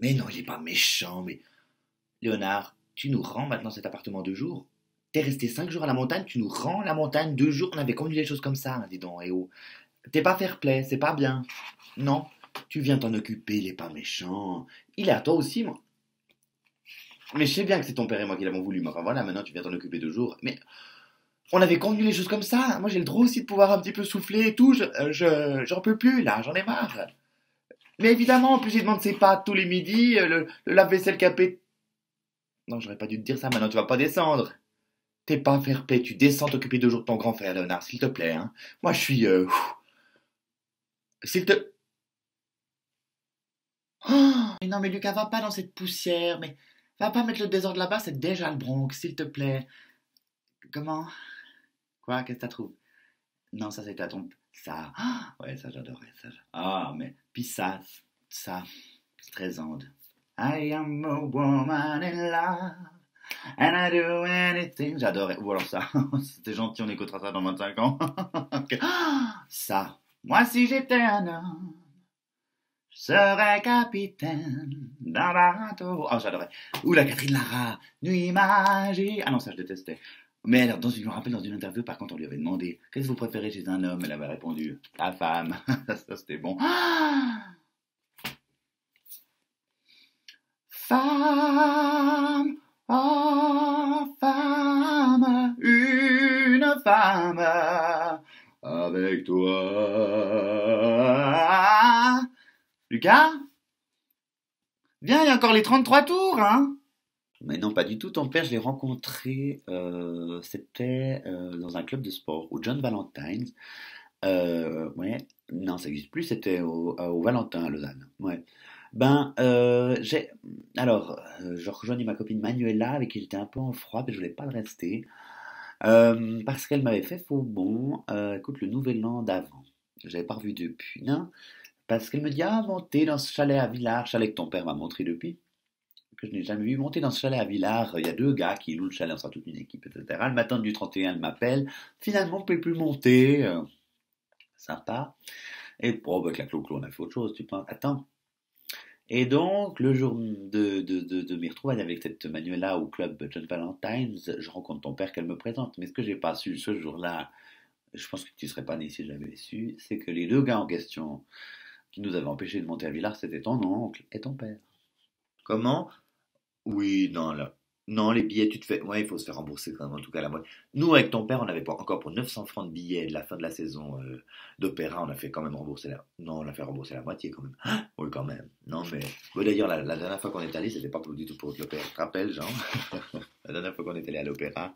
Mais non, il est pas méchant, mais... Léonard, tu nous rends maintenant cet appartement 2 jours? T'es resté 5 jours à la montagne, tu nous rends la montagne 2 jours? On avait convenu des choses comme ça, hein, dis donc, eh oh. T'es pas fair-play, c'est pas bien. Non, tu viens t'en occuper, il est pas méchant. Il est à toi aussi, moi. Mais je sais bien que c'est ton père et moi qui l'avons voulu, mais enfin voilà, maintenant tu viens t'en occuper 2 jours. Mais on avait convenu les choses comme ça. Moi j'ai le droit aussi de pouvoir un petit peu souffler et tout. J'en peux plus là, j'en ai marre. Mais évidemment, en plus il demande ses pâtes tous les midis, le lave-vaisselle capé. Non, j'aurais pas dû te dire ça, maintenant tu vas pas descendre. T'es pas fair-play, tu descends t'occuper 2 jours de ton grand frère, Léonard, s'il te plaît. Hein. Moi je suis... S'il te... Oh, mais non mais Lucas, va pas dans cette poussière, mais... Va pas mettre le désordre là-bas, c'est déjà le Bronx, s'il te plaît. Comment? Quoi? Qu'est-ce que t'as trouvé? Non, ça c'était à ton... Ça... Ah, ouais, ça j'adorais, ça. Ah, mais... Puis ça... Stressante. I am a woman in love, and I do anything... J'adorais. Ou alors ça, c'était gentil, on écoutera ça dans 25 ans. Ok. Ça. Moi si j'étais un homme, je serais capitaine d'un bateau. Oh, j'adorais. Ou la Catherine Lara, Nuit magique. Ah non, ça je détestais. Mais alors, je me rappelle dans une interview, par contre, on lui avait demandé qu'est-ce que vous préférez chez un homme? Elle avait répondu la femme. Ça c'était bon. Ah, femme, oh femme, une femme avec toi. Lucas? Viens, il y a encore les 33 tours, hein? Mais non, pas du tout. Ton père, je l'ai rencontré, c'était dans un club de sport, au John Valentine's. Ouais, non, ça n'existe plus, c'était au Valentin à Lausanne. Ouais. Je rejoignais ma copine Manuela, avec qui j'étais un peu en froid, mais je voulais pas le rester, parce qu'elle m'avait fait faux bon, écoute, le nouvel an d'avant. Je l'avais pas revu depuis, non? Parce qu'elle me dit, ah, montez dans ce chalet à Villars, chalet que ton père m'a montré depuis, que je n'ai jamais vu, monter dans ce chalet à Villars, il y a 2 gars qui louent le chalet, on sera toute une équipe, etc. Le matin du 31, elle m'appelle, finalement, on ne peut plus monter, sympa. Et bon, avec la clo-clo, on a fait autre chose, tu penses, attends. Et donc, le jour de mes retrouvailles avec cette Manuela au club John Valentine's, je rencontre ton père qu'elle me présente. Mais ce que j'ai pas su ce jour-là, je pense que tu serais pas né si j'avais su, c'est que les 2 gars en question qui nous avaient empêchés de monter à Villars, c'était ton oncle et ton père. Comment? Oui, non, là. Non, les billets, tu te fais. Ouais, il faut se faire rembourser quand même, en tout cas la moitié. Nous, avec ton père, on avait pas encore pour 900 francs de billets de la fin de la saison d'opéra, on a fait quand même rembourser la. Non, on a fait rembourser la moitié quand même. Ah, oui, quand même. Non, mais. Ouais, d'ailleurs, la dernière fois qu'on est allé, c'était pas du tout pour l'opéra. Tu te rappelles, Jean? La dernière fois qu'on est allé à l'opéra,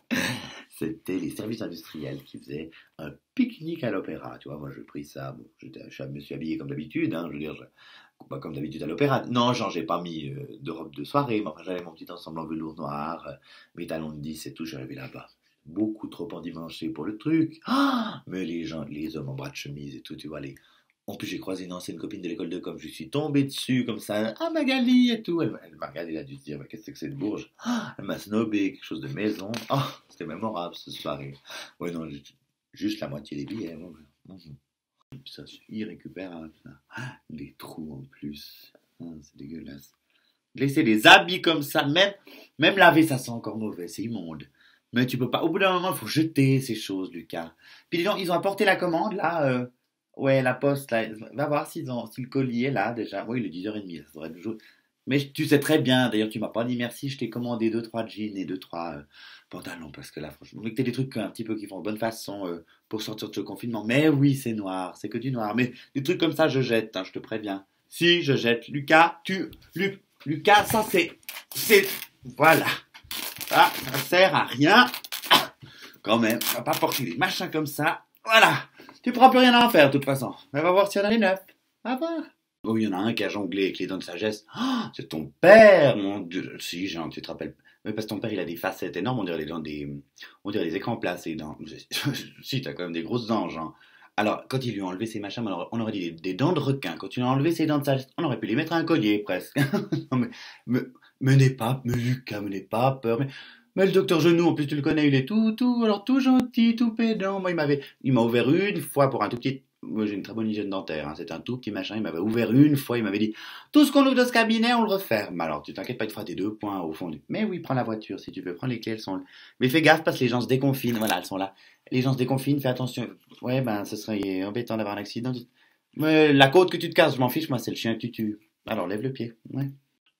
c'était les services industriels qui faisaient un pique-nique à l'opéra. Tu vois, moi, j'ai pris ça. Bon, je me suis habillé comme d'habitude, hein, je veux dire, pas comme d'habitude à l'opéra. Non, genre, j'ai pas mis de robe de soirée, mais enfin, j'avais mon petit ensemble en velours noir, mes talons de 10 et tout, j'arrivais là-bas. Beaucoup trop endimanché pour le truc. Ah, mais les gens, les hommes en bras de chemise et tout, tu vois, les... En plus, j'ai croisé une ancienne copine de l'école de com, je suis tombé dessus comme ça, ah Magali et tout. Elle m'a regardé, elle a dû se dire, mais qu'est-ce que c'est que cette bourge? Ah, elle m'a snobé, quelque chose de maison. Ah, c'était mémorable cette soirée. Ouais, non, juste la moitié des billets. Moi. Mhm. Ça, c'est irrécupérable, ça. Ah, des trous en plus. Ah, c'est dégueulasse. Laisser des habits comme ça, même laver, ça sent encore mauvais, c'est immonde. Mais tu peux pas. Au bout d'un moment, il faut jeter ces choses, Lucas. Puis les gens, ils ont apporté la commande, là. Ouais, la poste, là. Va voir si le colis est là, déjà. Oui, il est 10h30, ça devrait toujours. Mais tu sais très bien, d'ailleurs, tu m'as pas dit merci, je t'ai commandé 2, 3 jeans et 2, 3 pantalons, parce que là, franchement, mais que t'as des trucs un petit peu qui font de bonne façon pour sortir de ce confinement. Mais oui, c'est noir, c'est que du noir. Mais des trucs comme ça, je jette, hein, je te préviens. Si, je jette. Lucas, ça voilà. Ça sert à rien. Quand même, on va pas porter des machins comme ça. Voilà. Tu pourras plus rien en faire, de toute façon. Mais va voir s'il y en a les neufs. Va voir. Oh, il y en a un qui a jonglé avec les dents de sagesse. Ah, c'est ton père, mon Dieu. Si, Jean, tu te rappelles. Oui, parce que ton père, il a des facettes énormes, on dirait des écrans plats, ses dents. Si, t'as quand même des grosses dents, Jean. Alors, quand ils lui ont enlevé ses machins, on aurait dit des dents de requin. Quand il a enlevé ses dents de sagesse, on aurait pu les mettre à un collier, presque. Non, mais Lucas, n'aie pas peur. Mais le docteur Genoux, en plus, tu le connais, il est tout gentil, tout pédant. Moi, il m'a ouvert une fois pour un tout petit moi j'ai une très bonne hygiène dentaire, hein. C'est un tout petit machin, il m'avait ouvert une fois, il m'avait dit tout ce qu'on ouvre de ce cabinet, on le referme. Alors tu t'inquiètes pas, il te fera tes 2 points au fond. Mais oui, prends la voiture si tu veux, prends les clés, elles sont là. Mais fais gaffe parce que les gens se déconfinent, voilà, elles sont là. Les gens se déconfinent, fais attention. Ouais, ben ce serait embêtant d'avoir un accident. Mais la côte que tu te casses, je m'en fiche, moi c'est le chien que tu tues. Alors lève le pied, ouais.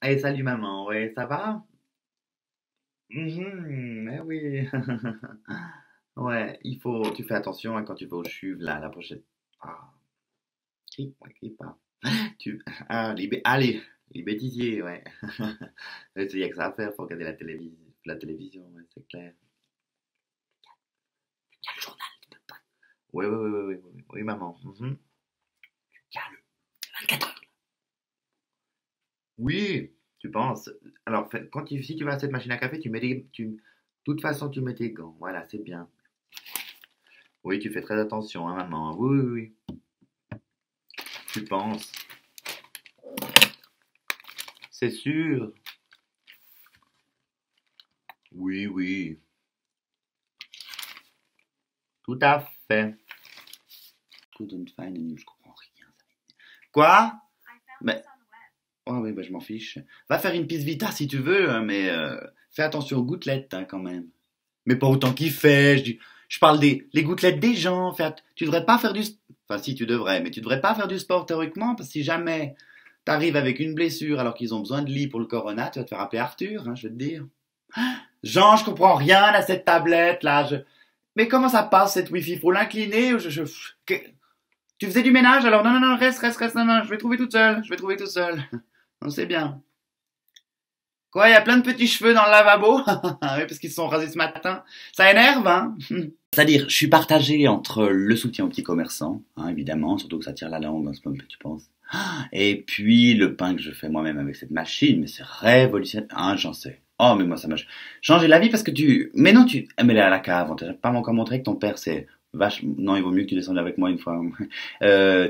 Allez, salut maman, ouais, ça va? Eh oui. Ouais, tu fais attention hein, quand tu vas au chuve, là, la prochaine. Ah, crie, ouais, crie pas. Allez, les bêtisiers, ouais. Il y a que ça à faire, faut regarder la télévision, ouais, c'est clair. Il y a le journal, tu peux pas. Oui, oui, oui, oui, oui, oui, maman. Calme, 24 heures. Oui, tu penses. Alors, si tu vas à cette machine à café, tu mets de toute façon, tu mets tes gants. Voilà, c'est bien. Oui, tu fais très attention, hein, maman. Oui, oui, oui. Tu penses. C'est sûr. Oui, oui. Tout à fait. Couldn't find any, je comprends rien. Quoi? Mais, oh oui, bah, je m'en fiche. Va faire une piste vita si tu veux, hein, mais fais attention aux gouttelettes hein, quand même. Mais pas autant qu'il fait. Je parle des les gouttelettes des gens. Tu devrais pas faire Enfin, si tu devrais, mais tu devrais pas faire du sport théoriquement parce que si jamais t'arrives avec une blessure alors qu'ils ont besoin de lit pour le corona, tu vas te faire appeler Arthur, hein, je vais te dire. Jean, je comprends rien à cette tablette là. Mais comment ça passe cette wifi? Faut l'incliner ou Tu faisais du ménage alors? Non, non, non, reste, non, non, je vais trouver toute seule. Je vais trouver toute seule. On sait bien. Quoi, il y a plein de petits cheveux dans le lavabo? Oui, parce qu'ils se sont rasés ce matin. Ça énerve, hein? C'est-à-dire, je suis partagé entre le soutien aux petits commerçants, hein, évidemment, surtout que ça tire la langue en ce moment, tu penses. Et puis, le pain que je fais moi-même avec cette machine, mais c'est révolutionnaire. Hein, j'en sais. Oh, mais moi, ça m'a changé la vie parce que mais non, mais là, à la cave, on t'a pas encore montré que ton père, c'est vache, non, il vaut mieux que tu descendes avec moi une fois.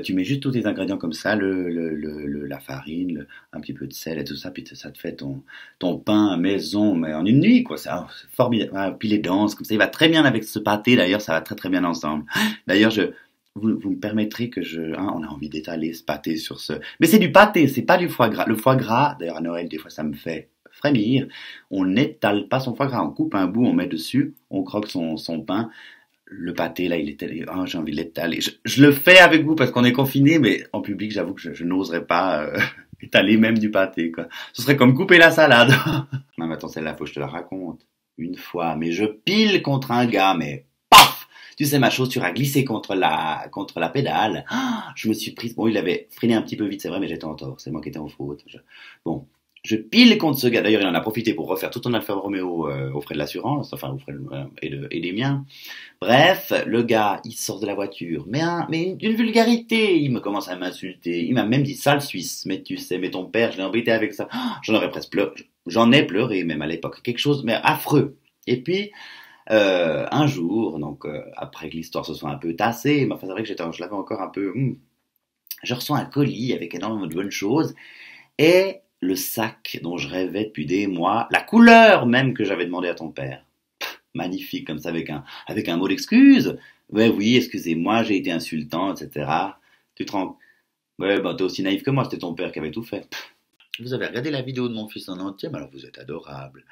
Tu mets juste tous tes ingrédients comme ça, la farine, un petit peu de sel et tout ça, puis ça te fait ton pain à maison, mais en une nuit, quoi. C'est formidable. Ah, puis les danses, comme ça, il va très bien avec ce pâté, d'ailleurs, ça va très très bien ensemble. D'ailleurs, vous me permettrez on a envie d'étaler ce pâté sur mais c'est du pâté, c'est pas du foie gras. Le foie gras, d'ailleurs, à Noël, des fois, ça me fait frémir. On n'étale pas son foie gras, on coupe un bout, on met dessus, on croque son pain. Le pâté, là, il était, j'ai envie de l'étaler. Je le fais avec vous parce qu'on est confiné, mais en public, j'avoue que je n'oserais pas étaler même du pâté, quoi. Ce serait comme couper la salade. Non, mais attends, celle-là, faut que je te la raconte. Une fois, mais je pile contre un gars, mais paf! Tu sais, ma chaussure a glissé contre la pédale. Je me suis prise. Bon, il avait freiné un petit peu vite, c'est vrai, mais j'étais en tort. C'est moi qui étais en faute. Bon, je pile contre ce gars. D'ailleurs, il en a profité pour refaire tout un Alfa Romeo aux frais de l'assurance, enfin aux frais et des miens. Bref, le gars, il sort de la voiture, mais d'une vulgarité. Il me commence à m'insulter. Il m'a même dit sale Suisse. Mais tu sais, mais ton père, je l'ai embêté avec ça. J'en aurais presque pleuré. J'en ai pleuré même à l'époque. Quelque chose, mais affreux. Et puis, un jour, donc après que l'histoire se soit un peu tassée, mais enfin c'est vrai que je l'avais encore un peu. Je reçois un colis avec énormément de bonnes choses et le sac dont je rêvais depuis des mois, la couleur même que j'avais demandé à ton père. Magnifique comme ça avec un mot d'excuse. Ouais, oui, excusez-moi, j'ai été insultant, etc. Tu te rends. Ouais, bah t'es aussi naïf que moi, c'était ton père qui avait tout fait. Vous avez regardé la vidéo de mon fils en entier, mais alors vous êtes adorable.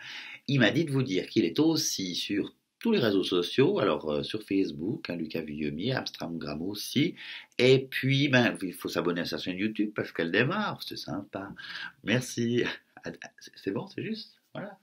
Il m'a dit de vous dire qu'il est aussi sur tous les réseaux sociaux, alors sur Facebook, hein, Lucas Vuillemier, Instagram aussi, et puis il faut s'abonner à sa chaîne YouTube parce qu'elle démarre, c'est sympa. Merci. C'est bon, c'est juste, voilà.